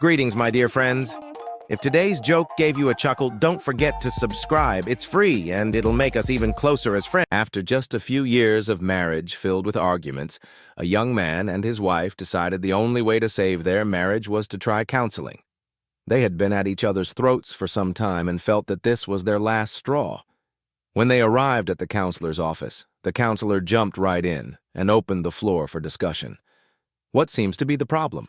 Greetings, my dear friends. If today's joke gave you a chuckle, don't forget to subscribe. It's free, and it'll make us even closer as friends. After just a few years of marriage filled with arguments, a young man and his wife decided the only way to save their marriage was to try counseling. They had been at each other's throats for some time and felt that this was their last straw. When they arrived at the counselor's office, the counselor jumped right in and opened the floor for discussion. What seems to be the problem?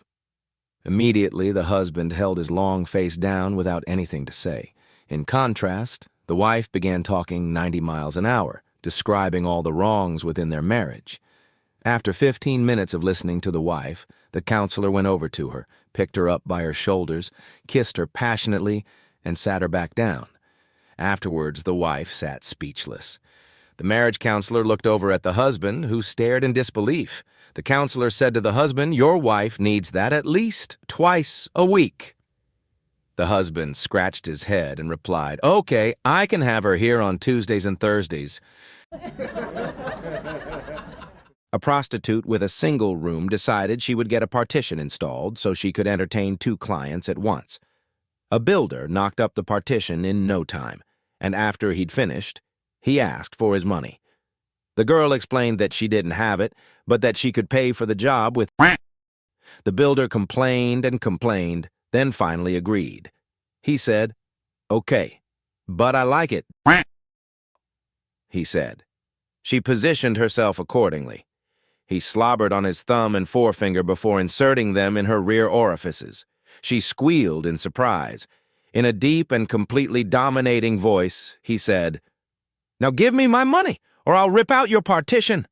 Immediately, the husband held his long face down without anything to say. In contrast, the wife began talking 90 miles an hour, describing all the wrongs within their marriage. After 15 minutes of listening to the wife, the counselor went over to her, picked her up by her shoulders, kissed her passionately, and sat her back down. Afterwards, the wife sat speechless. The marriage counselor looked over at the husband, who stared in disbelief. The counselor said to the husband, "Your wife needs that at least twice a week." The husband scratched his head and replied, "Okay, I can have her here on Tuesdays and Thursdays." A prostitute with a single room decided she would get a partition installed so she could entertain 2 clients at once. A builder knocked up the partition in no time, and after he'd finished, he asked for his money. The girl explained that she didn't have it, but that she could pay for the job with. The builder complained and complained, then finally agreed. He said, "Okay, but I like it," he said. She positioned herself accordingly. He slobbered on his thumb and forefinger before inserting them in her rear orifices. She squealed in surprise. In a deep and completely dominating voice, he said, "Now give me my money, or I'll rip out your partition."